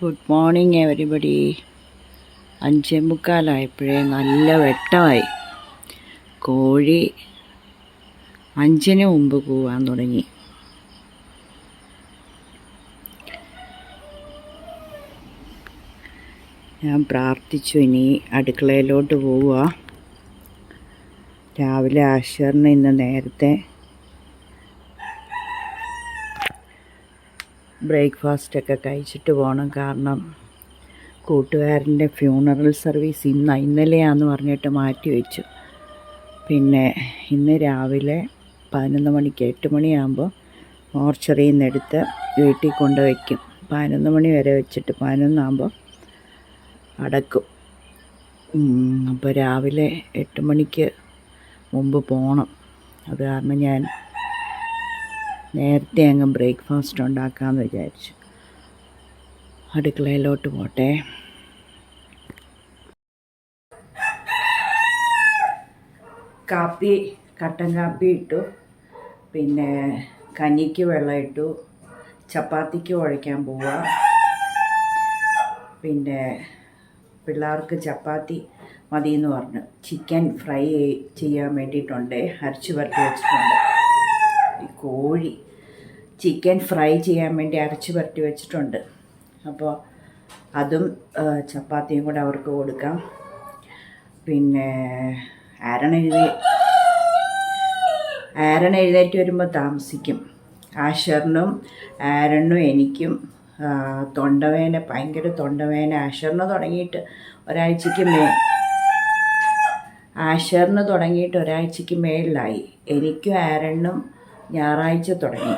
Good morning everybody. 5:45 നല്ല വെട്ടമായി. കോഴി 5-ന് മുമ്പ് കൂവാൻ തുടങ്ങി. ഞാൻ പ്രാർത്ഥിച്ചു, ഇനി അടുക്കളയിലോട്ട് പോവുക. രാവിലെ ആശറിന് ഇന്ന് നേരത്തെ ബ്രേക്ക്ഫാസ്റ്റൊക്കെ കഴിച്ചിട്ട് പോകണം. കാരണം കൂട്ടുകാരൻ്റെ ഫ്യൂണറൽ സർവീസ് ഇന്നലെയാണെന്ന് പറഞ്ഞിട്ട് മാറ്റി വെച്ചു. പിന്നെ ഇന്ന് രാവിലെ 11 മണിക്ക് 8 മണിയാകുമ്പോൾ മോർച്ചറിയിൽ നിന്ന് എടുത്ത് വീട്ടിൽ കൊണ്ട് വയ്ക്കും. 11 മണി വരെ വെച്ചിട്ട് 11 അടക്കും. അപ്പോൾ രാവിലെ 8 മണിക്ക് മുമ്പ് പോകണം. അത് കാരണം ഞാൻ നേരത്തെ അങ്ങ് ബ്രേക്ക്ഫാസ്റ്റ് ഉണ്ടാക്കാമെന്ന് വിചാരിച്ചു. അടുക്കളയിലോട്ട് പോട്ടെ. കട്ടൻ കാപ്പി ഇട്ടു, പിന്നെ കഞ്ഞിക്ക് വെള്ളം ഇട്ടു, ചപ്പാത്തിക്ക് കുഴയ്ക്കാൻ പോവുക. പിന്നെ പിള്ളേർക്ക് ചപ്പാത്തി മതിയെന്ന് പറഞ്ഞു. ചിക്കൻ ഫ്രൈ ചെയ്യാൻ വേണ്ടിയിട്ടുണ്ട്, അരച്ചു പുരട്ടി വെച്ചിട്ടുണ്ട്. ഈ കോഴി ചിക്കൻ ഫ്രൈ ചെയ്യാൻ വേണ്ടി അരച്ചു പുരട്ടി വെച്ചിട്ടുണ്ട്. അപ്പോൾ അതും ചപ്പാത്തിയും കൂടെ അവർക്ക് കൊടുക്കാം. പിന്നെ ആരൺ എഴുന്നേറ്റ് വരുമ്പോൾ താമസിക്കും. ആഷറിനും ആരണ്ണും എനിക്കും തൊണ്ടവേദന, ഭയങ്കര തൊണ്ടവേദന. ആഷറിന് തുടങ്ങിയിട്ട് ഒരാഴ്ചയ്ക്ക് മേളിലായി. എനിക്കും ആരണ്ണും ഞായറാഴ്ച തുടങ്ങി.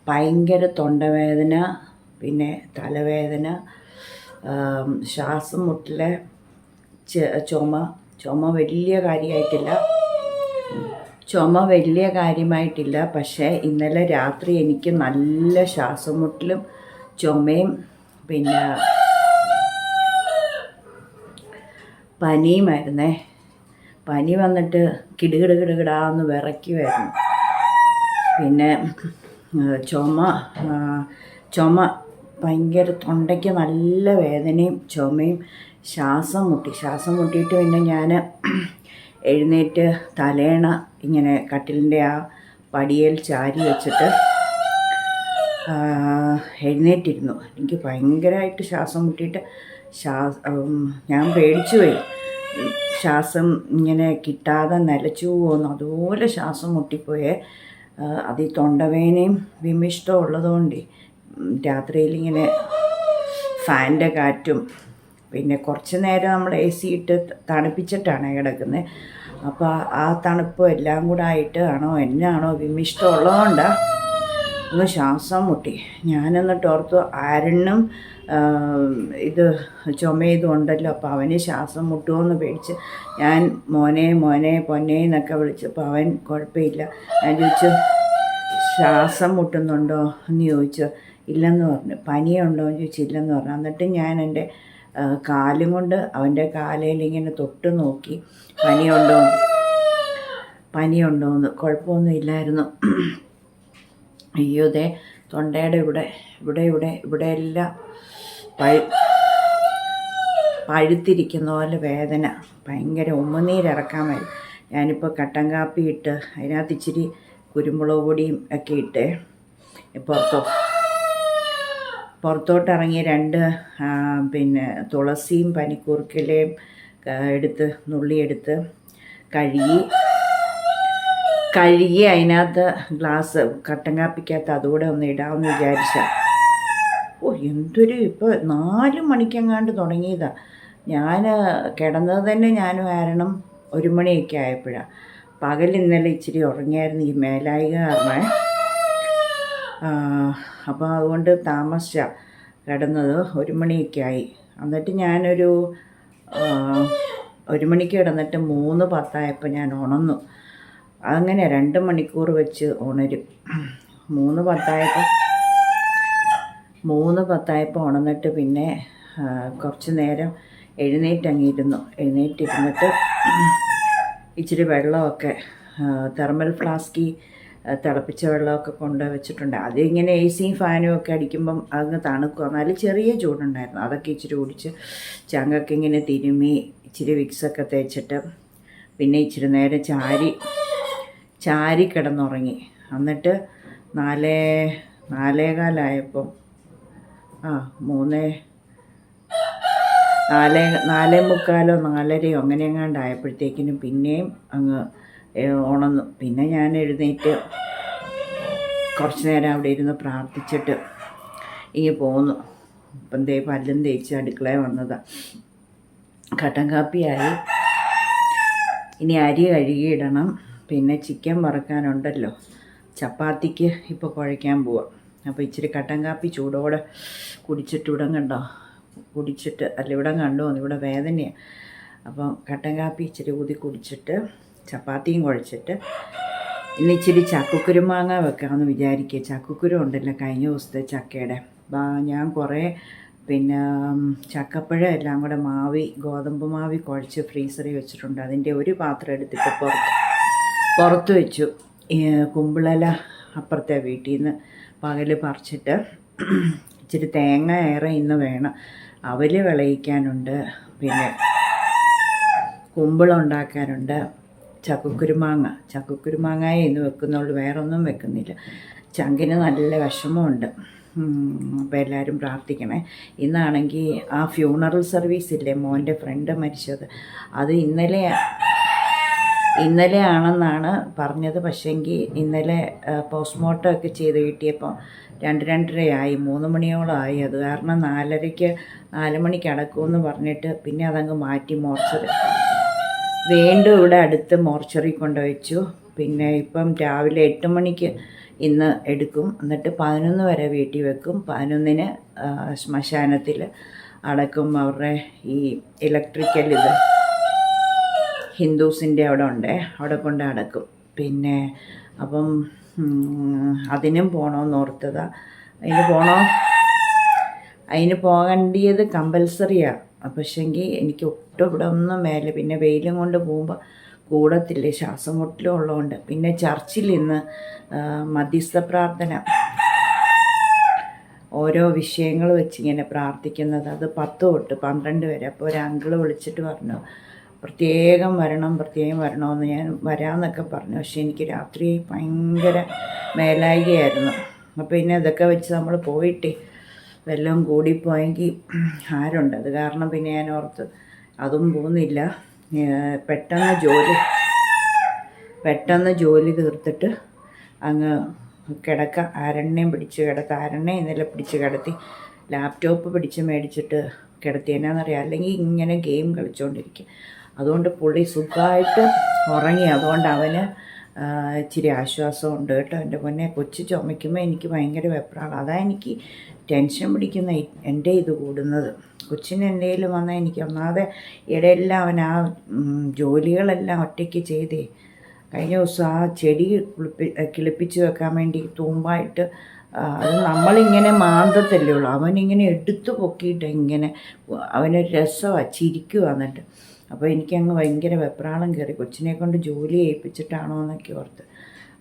ഭയങ്കര തൊണ്ടവേദന, പിന്നെ തലവേദന, ശ്വാസം മുട്ടല്, ചുമ വലിയ കാര്യമായിട്ടില്ല. പക്ഷേ ഇന്നലെ രാത്രി എനിക്ക് നല്ല ശ്വാസം മുട്ടലും ചുമയും പിന്നെ പനിയുമായിരുന്നേ. പനി വന്നിട്ട് കിടുകിടാന്ന് വിറയ്ക്കുമായിരുന്നു. പിന്നെ ചുമ ഭയങ്കര, തൊണ്ടയ്ക്ക് നല്ല വേദനയും ചുമയും, ശ്വാസം മുട്ടിയിട്ട് പിന്നെ ഞാൻ എഴുന്നേറ്റ് തലേണ ഇങ്ങനെ കട്ടിലിൻ്റെ ആ പടിയേൽ ചാരി വെച്ചിട്ട് എഴുന്നേറ്റിരുന്നു. എനിക്ക് ഭയങ്കരമായിട്ട് ശ്വാസം മുട്ടിയിട്ട് ഞാൻ പേടിച്ചു പോയി. ശ്വാസം ഇങ്ങനെ കിട്ടാതെ നിലച്ചു പോകുന്നു, അതുപോലെ ശ്വാസം മുട്ടിപ്പോയേ. അത് ഈ തൊണ്ടവേദനയും വിമിഷ്ടവും ഉള്ളതുകൊണ്ട് രാത്രിയിലിങ്ങനെ ഫാനിൻ്റെ കാറ്റും, പിന്നെ കുറച്ച് നേരം നമ്മൾ AC ഇട്ട് തണുപ്പിച്ചിട്ടാണ് കിടക്കുന്നത്. അപ്പോൾ ആ തണുപ്പും എല്ലാം കൂടെ ആയിട്ട് എന്നാണോ വിമിഷ്ടം ഉള്ളതുകൊണ്ടാണ് ഒന്ന് ശ്വാസം മുട്ടി. ഞാനെന്നിട്ട് ഓർത്തു ആരണ്ണും ഇത് ചുമ ഇതുണ്ടല്ലോ, അപ്പോൾ അവന് ശ്വാസം മുട്ടുമോയെന്ന് പേടിച്ച് ഞാൻ മോനെ പൊന്നെ എന്നൊക്കെ വിളിച്ചപ്പോൾ അവൻ കുഴപ്പമില്ല. ഞാൻ ചോദിച്ചു ശ്വാസം മുട്ടുന്നുണ്ടോ എന്ന് ചോദിച്ചു. ഇല്ലെന്ന് പറഞ്ഞു. പനിയുണ്ടോ എന്ന് ചോദിച്ചു. ഇല്ലെന്ന് പറഞ്ഞു. എന്നിട്ട് ഞാൻ എൻ്റെ കാലും കൊണ്ട് അവൻ്റെ കാലയിൽ ഇങ്ങനെ തൊട്ട് നോക്കി, പനിയുണ്ടോയെന്ന്. കുഴപ്പമൊന്നും ഇല്ലായിരുന്നു. അയ്യോ, ദേ തൊണ്ടയുടെ ഇവിടെ എല്ലാം പഴുത്തിരിക്കുന്ന പോലെ വേദന, ഭയങ്കര ഉമ്മനീരിറക്കാൻ വരും. ഞാനിപ്പോൾ കട്ടൻ കാപ്പി ഇട്ട് അതിനകത്ത് ഇച്ചിരി കുരുമുളക് പൊടിയും ഒക്കെ ഇട്ട് പുറത്തോട്ടിറങ്ങി 2 പിന്നെ തുളസിയും പനിക്കൂർക്കയിലയും നുള്ളിയെടുത്ത് കഴുകി അതിനകത്ത് ഗ്ലാസ് കട്ടൻ കാപ്പിക്കകത്ത് അതുകൂടെ ഒന്ന് ഇടാമെന്ന് വിചാരിച്ച. ഇപ്പോൾ 4 മണിക്കെങ്ങാണ്ട് തുടങ്ങിയതാണ്. ഞാൻ കിടന്നത് തന്നെ ഞാനും കാരണം 1 മണിയൊക്കെ ആയപ്പോഴാണ്. പകൽ ഇന്നലെ ഇച്ചിരി ഉറങ്ങിയായിരുന്നു, ഈ മേലായിക കാരണം. അപ്പോൾ അതുകൊണ്ട് താമസിച്ചാണ് കിടന്നത്. 1 മണിയൊക്കെ ആയി. എന്നിട്ട് ഞാനൊരു 1 മണിക്ക് കിടന്നിട്ട് 3:10 ഞാൻ ഉണർന്നു. അങ്ങനെ 2 മണിക്കൂർ വെച്ച് ഉണരും. 3:10 ഉണർന്നിട്ട് പിന്നെ കുറച്ച് നേരം എഴുന്നേറ്റിരുന്നിട്ട് ഇച്ചിരി വെള്ളമൊക്കെ തെർമൽ ഫ്ലാസ്കിൽ തിളപ്പിച്ച വെള്ളമൊക്കെ കൊണ്ട് വെച്ചിട്ടുണ്ട്. അതിങ്ങനെ എ സിയും ഫാനും ഒക്കെ അടിക്കുമ്പം അതങ്ങ് തണുക്കുക. എന്നാലും ചെറിയ ചൂടുണ്ടായിരുന്നു. അതൊക്കെ ഇച്ചിരി കുടിച്ച് ചങ്കൊക്കെ ഇങ്ങനെ തിരുമ്മി ഇച്ചിരി വിക്സൊക്കെ തേച്ചിട്ട് പിന്നെ ഇച്ചിരി നേരം ചാരി കിടന്നുറങ്ങി. എന്നിട്ട് 4:15 4:45 അങ്ങനെ എങ്ങാണ്ടായപ്പോഴത്തേക്കിനും പിന്നെയും അങ്ങ് ഉണർന്നു. പിന്നെ ഞാൻ എഴുന്നേറ്റ് കുറച്ച് നേരം അവിടെ ഇരുന്ന് പ്രാർത്ഥിച്ചിട്ട് പോന്നു. ഇപ്പം പല്ലും തേച്ച് അടുക്കളയിൽ വന്നതാണ്. കട്ടൻ കാപ്പിയായി. ഇനി അരി കഴുകിയിടണം. പിന്നെ ചിക്കൻ വറക്കാനുണ്ടല്ലോ. ചപ്പാത്തിക്ക് ഇപ്പോൾ കുഴയ്ക്കാൻ പോവാം. അപ്പോൾ ഇച്ചിരി കട്ടൻ കാപ്പി ചൂടോടെ കുടിച്ചിട്ട് ഇവിടം കണ്ടു ഇവിടെ വേദനയാണ്. അപ്പം കട്ടൻ കാപ്പി ഇച്ചിരി ഊതി കുടിച്ചിട്ട് ചപ്പാത്തിയും കുഴച്ചിട്ട് ഇന്ന് ഇച്ചിരി ചക്കക്കുരുമാങ്ങ വെക്കാമെന്ന് വിചാരിക്കുക. ചക്കക്കുരു ഉണ്ടല്ലോ കഴിഞ്ഞ ദിവസത്തെ ചക്കയുടെ. ഞാൻ കുറേ പിന്നെ ചക്കപ്പഴം എല്ലാം കൂടെ ഗോതമ്പ് മാവി കുഴച്ച് ഫ്രീസറിൽ വെച്ചിട്ടുണ്ട്. അതിൻ്റെ ഒരു പാത്രം എടുത്തിട്ട് പുറത്ത് വെച്ചു. കുമ്പിളല അപ്പുറത്തെ വീട്ടിൽ നിന്ന് പകൽ പറിച്ചിട്ട് ഇച്ചിരി തേങ്ങ ഏറെ ഇന്ന് വേണം. അവല് വിളയിക്കാനുണ്ട്, പിന്നെ കുമ്പിളുണ്ടാക്കാനുണ്ട്, ചക്കക്കുരുമാങ്ങയെ ഇന്ന് വെക്കുന്നുള്ളൂ, വേറെ ഒന്നും വെക്കുന്നില്ല. ചങ്കിന് നല്ല വിഷമമുണ്ട്. അപ്പോൾ എല്ലാവരും പ്രാർത്ഥിക്കണേ. ഇന്നാണെങ്കിൽ ആ ഫ്യൂണറൽ സർവീസ് ഇല്ലേ, മോൻ്റെ ഫ്രണ്ട് മരിച്ചത്, അത് ഇന്നലെ ആണെന്നാണ് പറഞ്ഞത്. പക്ഷേങ്കിൽ ഇന്നലെ പോസ്റ്റ്മോർട്ടം ഒക്കെ ചെയ്ത് കിട്ടിയപ്പോൾ 2-2:30 3 മണിയോളമായി. അത് കാരണം 4 മണിക്ക് അടക്കുമെന്ന് പറഞ്ഞിട്ട് പിന്നെ അതങ്ങ് മാറ്റി വീണ്ടും ഇവിടെ അടുത്ത് മോർച്ചറി കൊണ്ടുവച്ചു. പിന്നെ ഇപ്പം രാവിലെ 8 മണിക്ക് ഇന്ന് എടുക്കും. എന്നിട്ട് 11 വരെ വീട്ടിൽ വെക്കും. 11-ന് ശ്മശാനത്തിൽ അടക്കും. അവരുടെ ഈ ഇലക്ട്രിക്കൽ ഹിന്ദുസിൻ്റെ അവിടെ കൊണ്ട് അടക്കും. പിന്നെ അപ്പം അതിനും പോകണമെന്ന് ഓർത്തതാണ്. അതിന് പോകേണ്ടിയത് കമ്പൽസറിയാണ്. പക്ഷേങ്കിൽ എനിക്ക് ഒട്ടും ഇവിടെ ഒന്നും മേലെ. പിന്നെ വെയിലും കൊണ്ട് പോകുമ്പോൾ കൂടത്തില്ലേ, ശ്വാസം മുട്ടലും ഉള്ളതുകൊണ്ട്. പിന്നെ ചർച്ചിൽ ഇന്ന് മധ്യസ്ഥ പ്രാർത്ഥന, ഓരോ വിഷയങ്ങൾ വെച്ചിങ്ങനെ പ്രാർത്ഥിക്കുന്നത്. അത് 10 തൊട്ട് 12 വരെ. അപ്പോൾ ഒരു അങ്കിള് വിളിച്ചിട്ട് പറഞ്ഞു പ്രത്യേകം വരണമെന്ന്. ഞാൻ വരാമെന്നൊക്കെ പറഞ്ഞു. പക്ഷേ എനിക്ക് രാത്രി ഭയങ്കര മേലായികയായിരുന്നു. അപ്പോൾ പിന്നെ ഇതൊക്കെ വെച്ച് നമ്മൾ പോയിട്ട് വല്ലതും കൂടിപ്പോയെങ്കിൽ ആരുണ്ട്. അത് കാരണം പിന്നെ ഞാൻ ഓർത്ത് അതും പോകുന്നില്ല. പെട്ടെന്ന് ജോലി തീർത്തിട്ട് അങ്ങ് ആരണ്യം ഇന്നലെ പിടിച്ച് കിടത്തി. ലാപ്ടോപ്പ് മേടിച്ചിട്ട് കിടത്തി. എന്നാന്നറിയാം, അല്ലെങ്കിൽ ഇങ്ങനെ ഗെയിം കളിച്ചുകൊണ്ടിരിക്കും. അതുകൊണ്ട് പുള്ളി സുഖമായിട്ട് ഉറങ്ങി. അതുകൊണ്ട് അവന് ഇച്ചിരി ആശ്വാസമുണ്ട് കേട്ടോ. എൻ്റെ പൊന്നെ, കൊച്ചു ചുമയ്ക്കുമ്പോൾ എനിക്ക് ഭയങ്കര വെപ്രാളം. അതാ എനിക്ക് ടെൻഷൻ പിടിക്കുന്ന എൻ്റെ ഇത് കൂടുന്നത്. കൊച്ചിന് എന്തെങ്കിലും വന്നാൽ എനിക്ക് ഒന്നാമതെ ഇടയെല്ലാം അവൻ ആ ജോലികളെല്ലാം ഒറ്റയ്ക്ക് ചെയ്തേ. കഴിഞ്ഞ ദിവസം ആ ചെടി കിളിപ്പിച്ച് വെക്കാൻ വേണ്ടി തൂമ്പായിട്ട് അത് നമ്മളിങ്ങനെ മാന്തത്തല്ലേ ഉള്ളൂ. അവനിങ്ങനെ എടുത്തു പൊക്കിയിട്ട് ഇങ്ങനെ അവനൊരു രസമാണ്, ചിരിക്കുക. എന്നിട്ട് അപ്പോൾ എനിക്കങ്ങ് ഭയങ്കര വെപ്രാളം കയറി. കൊച്ചിനെ കൊണ്ട് ജോലി ചെയ്യിപ്പിച്ചിട്ടാണോ എന്നൊക്കെ ഓർത്ത്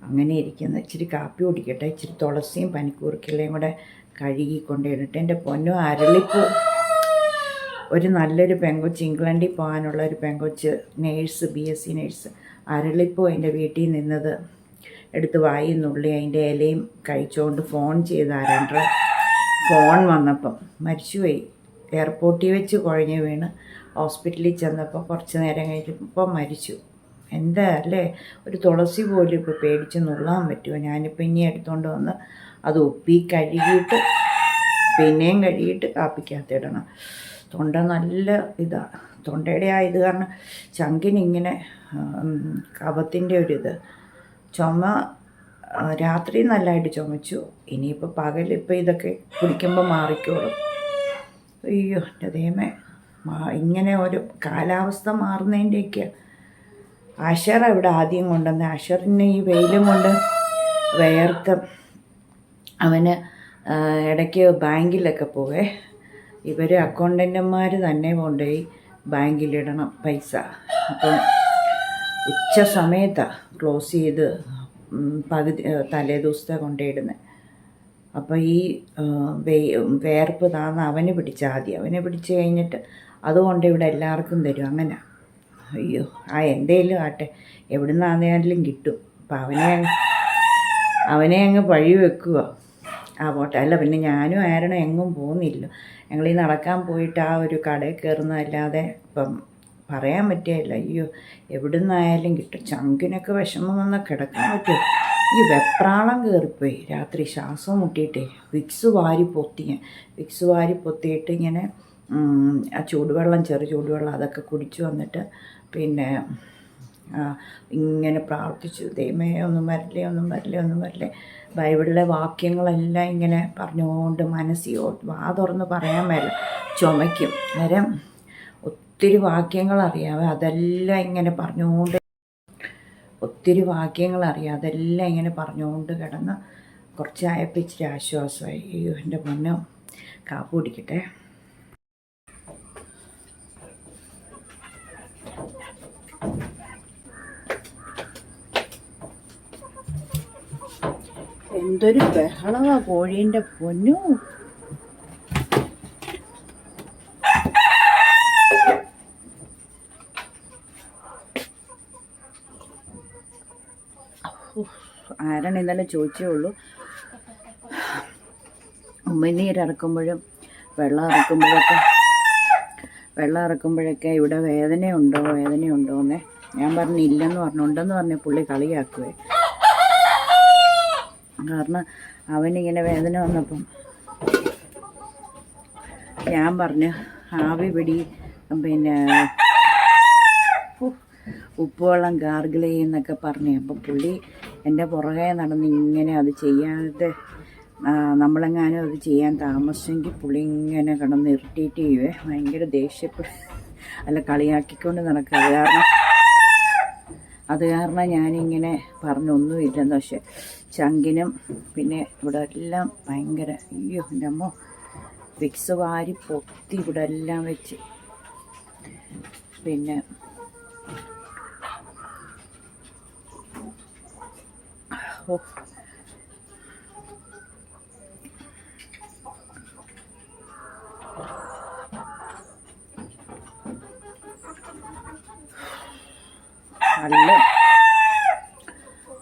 അങ്ങനെ ഇരിക്കുന്നത്. ഇച്ചിരി കാപ്പി കുടിക്കട്ടെ. ഇച്ചിരി തുളസിയും പനിക്കൂർക്കയിലയും കൂടെ കഴുകി കൊണ്ടിട്ട്. എൻ്റെ പൊന്നോ, അരളിപ്പൂ, ഒരു നല്ലൊരു പെങ്കൊച്ച്, ഇംഗ്ലണ്ടിൽ പോകാനുള്ള ഒരു പെങ്കൊച്ച്, നേഴ്സ്, BSc നേഴ്സ്, അരളിപ്പൂ എൻ്റെ വീട്ടിൽ നിന്നത് എടുത്ത് വായിന്നുള്ളി അതിൻ്റെ ഇലയും കഴിച്ചുകൊണ്ട് ഫോൺ ചെയ്ത് ഫോൺ വന്നപ്പം മരിച്ചുപോയി. എയർപോർട്ടിൽ വെച്ച് കുഴഞ്ഞ് വീണ് ഹോസ്പിറ്റലിൽ ചെന്നപ്പോൾ കുറച്ച് നേരം കഴിഞ്ഞപ്പോൾ മരിച്ചു. എന്താ അല്ലേ, ഒരു തുളസി പോലും ഇപ്പോൾ പേടിച്ച് നുള്ളാൻ പറ്റുമോ? ഞാനിപ്പോൾ ഇനി എടുത്തുകൊണ്ട് വന്ന് അത് ഉപ്പി പിന്നെയും കഴുകിയിട്ട് കാപ്പിക്കകത്തിടണം. തൊണ്ട നല്ല ഇതാണ്. തൊണ്ടയുടെ ആ ഇത് കാരണം ചങ്കിനിങ്ങനെ കഫത്തിൻ്റെ ഒരിത്. ചുമ രാത്രി നല്ലതായിട്ട് ചുമച്ചു. ഇനിയിപ്പോൾ പകലിപ്പോൾ ഇതൊക്കെ കുടിക്കുമ്പോൾ മാറിക്കോളും. അയ്യോ എൻ്റെ ദൈവമേ, ഇങ്ങനെ ഒരു കാലാവസ്ഥ മാറുന്നതിൻ്റെയൊക്കെ. അഷർ ഇവിടെ ആദ്യം കൊണ്ടുവന്ന്, അഷറിന് ഈ വെയിലും കൊണ്ട് വേർത്ത് അവന് ഇടയ്ക്ക് ബാങ്കിലൊക്കെ പോവേ. ഇവർ അക്കൗണ്ടൻ്റുമാർ തന്നെ കൊണ്ടുപോയി ബാങ്കിലിടണം പൈസ. അപ്പം ഉച്ച സമയത്താണ് ക്ലോസ് ചെയ്ത് പകുതി തലേ ദിവസത്തെ കൊണ്ടിടുന്നത്. അപ്പോൾ ഈ വേർപ്പ് താന്ന് അവന് പിടിച്ച് ആദ്യം അവനെ പിടിച്ച് കഴിഞ്ഞിട്ട് അതുകൊണ്ട് ഇവിടെ എല്ലാവർക്കും തരും. അങ്ങനെ അയ്യോ എന്തേലും ആട്ടെ, എവിടുന്നാന്നേലും കിട്ടും. അപ്പം അവനെ അങ്ങ് പഴി വെക്കുക. പോട്ടെ. അല്ല പിന്നെ ഞാനും ആരണം എങ്ങും പോകുന്നില്ല. ഞങ്ങളീ നടക്കാൻ പോയിട്ട് ഒരു കടയിൽ കയറുന്നതല്ലാതെ ഇപ്പം പറയാൻ പറ്റിയല്ല. അയ്യോ എവിടുന്നായാലും കിട്ടും. ചങ്കിനൊക്കെ വിഷമം വന്നാൽ കിടക്കാൻ പറ്റും. ഈ വെപ്രാളം കയറിപ്പോയി രാത്രി ശ്വാസം മുട്ടിയിട്ടേ വിക്സ് വാരി പൊത്തിയിട്ട് ഇങ്ങനെ ആ ചൂടുവെള്ളം ചൂടുവെള്ളം അതൊക്കെ കുടിച്ചു വന്നിട്ട് പിന്നെ ഇങ്ങനെ പ്രാർത്ഥിച്ചു, ദൈവമേ ഒന്നും വരില്ലേ. ബൈബിളിലെ വാക്യങ്ങളെല്ലാം ഇങ്ങനെ പറഞ്ഞുകൊണ്ട് വാ തുറന്ന് പറയാൻ മേല, ചുമയ്ക്കും. നേരം ഒത്തിരി വാക്യങ്ങൾ അറിയാവേ, അതെല്ലാം ഇങ്ങനെ പറഞ്ഞുകൊണ്ട് കിടന്ന് കുറച്ചായപ്പോൾ ഇച്ചിരി ആശ്വാസമായി. അയ്യോ എൻ്റെ പൊന്നോ, കാപ്പ് കുടിക്കട്ടെ. എന്തൊരു ബഹളവാ കോഴീൻ്റെ പൊന്നു. ആരാണ് ഇന്നലെ ചോദിച്ചേ ഉള്ളൂ. ഉമിനീരിറക്കുമ്പോഴും വെള്ളം ഇറക്കുമ്പോഴൊക്കെ ഇവിടെ വേദനയുണ്ടോന്നേ ഞാൻ പറഞ്ഞു ഇല്ലെന്ന് ഉണ്ടെന്ന് പറഞ്ഞ പുള്ളി കളിയാക്കുവേ. കാരണം അവനിങ്ങനെ വേദന വന്നപ്പം ഞാൻ പറഞ്ഞു ആവി പിടി, പിന്നെ ഉപ്പുവെള്ളം ഗാർഗിൾ ചെയ്യുന്നൊക്കെ പറഞ്ഞു. അപ്പം പുള്ളി എൻ്റെ പുറകെ നടന്ന് ഇങ്ങനെ അത് ചെയ്യാതെ നമ്മളെങ്ങാനും അത് ചെയ്യാൻ താമസിച്ചെങ്കിൽ പുള്ളി ഇങ്ങനെ കിടന്ന് ഇറിറ്റേറ്റ് ചെയ്യുവേ, ഭയങ്കര കളിയാക്കിക്കൊണ്ട് നടക്കുക. അത് കാരണം ഞാനിങ്ങനെ പറഞ്ഞൊന്നുമില്ലെന്ന്. പക്ഷെ ചങ്കിനും പിന്നെ ഇവിടെ എല്ലാം ഭയങ്കര അയ്യോ എൻ്റെ അമ്മ വിക്സ് വാരി പൊത്തി ഇവിടെ എല്ലാം വെച്ച്. പിന്നെ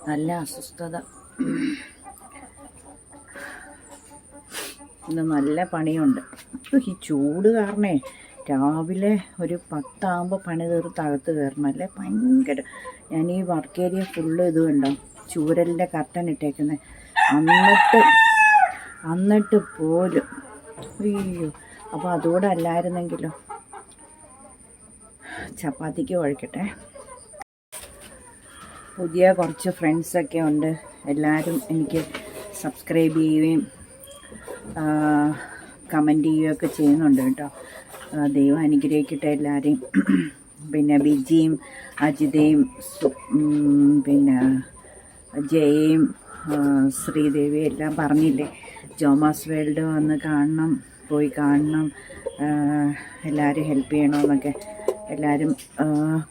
നല്ല അസ്വസ്ഥത. ഇന്ന് നല്ല പണിയുണ്ട്. ഈ ചൂട് കാരണേ രാവിലെ ഒരു 10 ആകുമ്പോൾ പണി തീർത്ത് അകത്ത് കയറണം. അല്ലേ ഭയങ്കര. ഞാൻ ഈ വർക്ക് ഏരിയ ഫുള്ള് ഇത് കണ്ടോ, ചൂരലിൻ്റെ കർട്ടൻ ഇട്ടേക്കുന്നത്. എന്നിട്ട് പോലും അയ്യോ. അപ്പോൾ അതുകൂടെ അല്ലായിരുന്നെങ്കിലോ. ചപ്പാത്തിക്ക് കുഴക്കട്ടെ. പുതിയ കുറച്ച് ഫ്രണ്ട്സൊക്കെ ഉണ്ട്. എല്ലാവരും എനിക്ക് സബ്സ്ക്രൈബ് ചെയ്യുകയും കമൻറ്റ് ചെയ്യുകയൊക്കെ ചെയ്യുന്നുണ്ട് കേട്ടോ. ദൈവം അനുഗ്രഹിക്കട്ടെ എല്ലാവരെയും. പിന്നെ ബിജിയും അജിതയും പിന്നെ ജയയും ശ്രീദേവിയും എല്ലാം പറഞ്ഞില്ലേ, ജോമാസ് വേൾഡ് വന്ന് പോയി കാണണം, എല്ലാവരും ഹെൽപ്പ് ചെയ്യണമെന്നൊക്കെ. എല്ലാവരും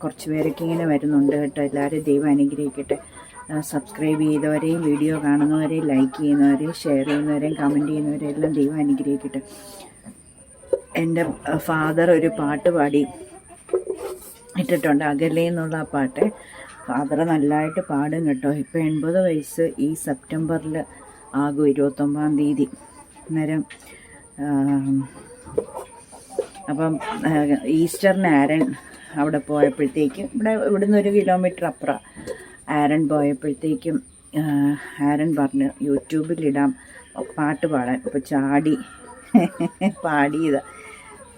കുറച്ച് പേരൊക്കെ ഇങ്ങനെ വരുന്നുണ്ട് കേട്ടോ. എല്ലാവരും ദൈവം അനുഗ്രഹിക്കട്ടെ. സബ്സ്ക്രൈബ് ചെയ്തവരെയും വീഡിയോ കാണുന്നവരെയും ലൈക്ക് ചെയ്യുന്നവരെയും ഷെയർ ചെയ്യുന്നവരെയും കമൻറ്റ് ചെയ്യുന്നവരെയും എല്ലാം ദൈവം അനുഗ്രഹിക്കട്ടെ. എൻ്റെ ഫാദർ ഒരു പാട്ട് പാടി ഇട്ടിട്ടുണ്ട്, അകലെ എന്നുള്ള ആ പാട്ട്. ഫാദർ നല്ലതായിട്ട് പാടും കേട്ടോ. ഇപ്പോൾ 80 വയസ്സ് ഈ സെപ്റ്റംബറിൽ ആകും, 29-ാം തീയതി. അന്നേരം അപ്പം ഈസ്റ്ററിന് ആരൻ അവിടെ പോയപ്പോഴത്തേക്കും ഇവിടുന്ന് 1 കിലോമീറ്റർ അപ്പുറം ആരൻ പോയപ്പോഴത്തേക്കും ആരൻ പറഞ്ഞു യൂട്യൂബിലിടാം പാട്ട് പാടാൻ. അപ്പോൾ ചാടി പാടിയതാണ്.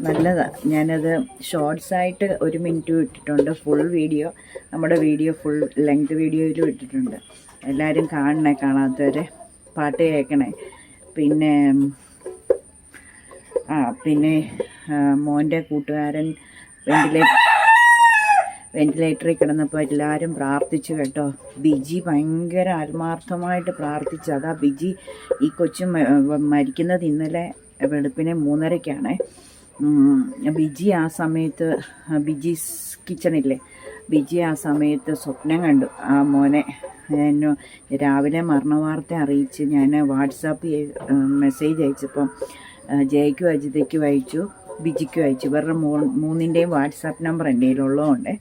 നല്ലതാണ്. ഞാനത് ഷോർട്സായിട്ട് 1 മിനിറ്റ് ഇട്ടിട്ടുണ്ട്. ഫുൾ വീഡിയോ, നമ്മുടെ വീഡിയോ ഫുൾ ലെങ്ത് വീഡിയോയിലും ഇട്ടിട്ടുണ്ട്. എല്ലാവരും കാണാത്തവരെ പാട്ട് കേൾക്കണേ. പിന്നെ മോൻ്റെ കൂട്ടുകാരൻ വെന്റിലേറ്ററിൽ കിടന്നപ്പോൾ എല്ലാവരും പ്രാർത്ഥിച്ചു കേട്ടോ. ബിജി ഭയങ്കര ആത്മാർത്ഥമായിട്ട് പ്രാർത്ഥിച്ചു. അതാ ബിജി ഈ കൊച്ചു മരിക്കുന്നത് ഇന്നലെ വെളുപ്പിനെ 3:30-ക്കാണ്. ബിജി ആ സമയത്ത് ബിജീസ് കിച്ചണില്ലേ, ബിജി ആ സമയത്ത് സ്വപ്നം കണ്ടു ആ മോനെ എന്നെ രാവിലെ മരണവാർത്ത അറിയിച്ച് ഞാൻ വാട്സാപ്പിൽ മെസ്സേജ് അയച്ചപ്പം ജയയ്ക്കും അജിതയ്ക്കും അയച്ചു, ബിജിക്കും അയച്ചു. ഇവരുടെ മൂന്നിൻ്റെയും വാട്സാപ്പ് നമ്പർ എൻ്റെ കയ്യിലുള്ളതുകൊണ്ട്.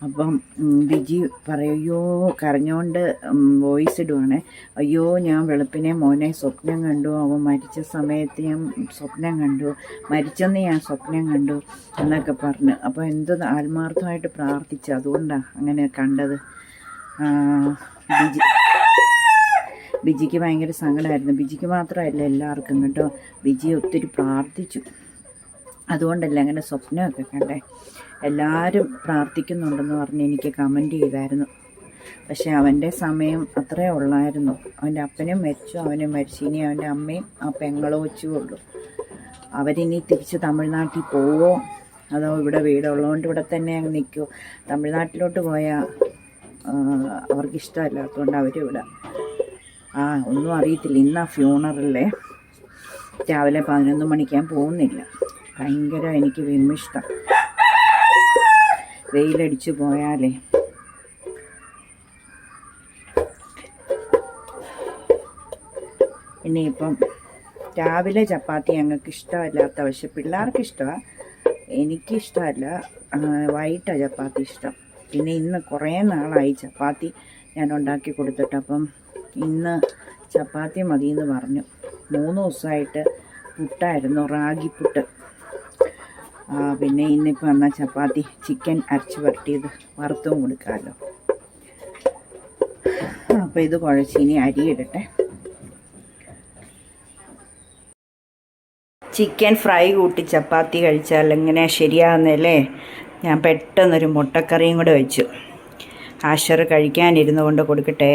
അപ്പം ബിജി പറയോ കരഞ്ഞുകൊണ്ട് വോയിസ് ഇടുവാണേ, അയ്യോ ഞാൻ വെളുപ്പിനെ മോനെ സ്വപ്നം കണ്ടു, അവൻ മരിച്ച സമയത്ത് ഞാൻ സ്വപ്നം കണ്ടു, മരിച്ചെന്ന് ഞാൻ സ്വപ്നം കണ്ടു എന്നൊക്കെ പറഞ്ഞു. അപ്പോൾ എന്ത് ആത്മാർത്ഥമായിട്ട് പ്രാർത്ഥിച്ചു, അതുകൊണ്ടാണ് അങ്ങനെ കണ്ടത്. ബിജിക്ക് ഭയങ്കര സങ്കടമായിരുന്നു. ബിജിക്ക് മാത്രമല്ല എല്ലാവർക്കും കേട്ടോ. ബിജി ഒത്തിരി പ്രാർത്ഥിച്ചു, അതുകൊണ്ടല്ലേ അങ്ങനെ സ്വപ്നമൊക്കെ കണ്ടേ. എല്ലാവരും പ്രാർത്ഥിക്കുന്നുണ്ടെന്ന് പറഞ്ഞ് എനിക്ക് കമൻറ്റ് ചെയ്തായിരുന്നു. പക്ഷേ അവൻ്റെ സമയം അത്രേ ഉള്ളായിരുന്നു. അവൻ്റെ അപ്പനും മരിച്ചു, അവനും മരിച്ചു. ഇനി അവൻ്റെ അമ്മയും ആ പെങ്ങളോ വെച്ചുള്ളൂ. അവരിനി തിരിച്ച് തമിഴ്നാട്ടിൽ പോവോ അതോ ഇവിടെ വീടുള്ളതുകൊണ്ട് ഇവിടെ തന്നെ അങ്ങ് നിൽക്കുമോ? തമിഴ്നാട്ടിലോട്ട് പോയാൽ അവർക്കിഷ്ടമല്ലാത്തതുകൊണ്ട് അവരിവിടെ ഒന്നും അറിയത്തില്ല. ഇന്നാ ഫ്യൂണറല്ലേ, രാവിലെ 11 മണിക്ക് ഞാൻ പോകുന്നില്ല. ഭയങ്കര എനിക്ക് വിമ്മിഷ്ടം, വെയിലടിച്ചു പോയാലേ. ഇനിയിപ്പം രാവിലെ ചപ്പാത്തി ഞങ്ങൾക്ക് ഇഷ്ടമല്ലാത്ത, പക്ഷെ പിള്ളേർക്ക് ഇഷ്ടമാണ്, എനിക്കിഷ്ടമല്ല. വൈകിട്ടാണ് ചപ്പാത്തി ഇഷ്ടം. പിന്നെ ഇന്ന് കുറേ നാളായി ചപ്പാത്തി ഞാൻ ഉണ്ടാക്കി കൊടുത്തിട്ട്. അപ്പം ഇന്ന് ചപ്പാത്തി മതിയെന്ന് പറഞ്ഞു. 3 ദിവസമായിട്ട് പുട്ടായിരുന്നു, റാഗി പുട്ട്. പിന്നെ ഇന്നിപ്പോൾ എന്നാൽ ചപ്പാത്തി ചിക്കൻ അരച്ച് വരട്ടിയത് വറുത്തും കൊടുക്കാമല്ലോ. അപ്പോൾ ഇത് കുഴച്ച് ഇനി അരിയിടട്ടെ. ചിക്കൻ ഫ്രൈ കൂട്ടി ചപ്പാത്തി കഴിച്ചാൽ എങ്ങനെയാണ് ശരിയാകുന്നല്ലേ. ഞാൻ പെട്ടെന്നൊരു മുട്ടക്കറിയും കൂടെ വെച്ചു. ആശർ കഴിക്കാനിരുന്നു കൊണ്ട് കൊടുക്കട്ടെ.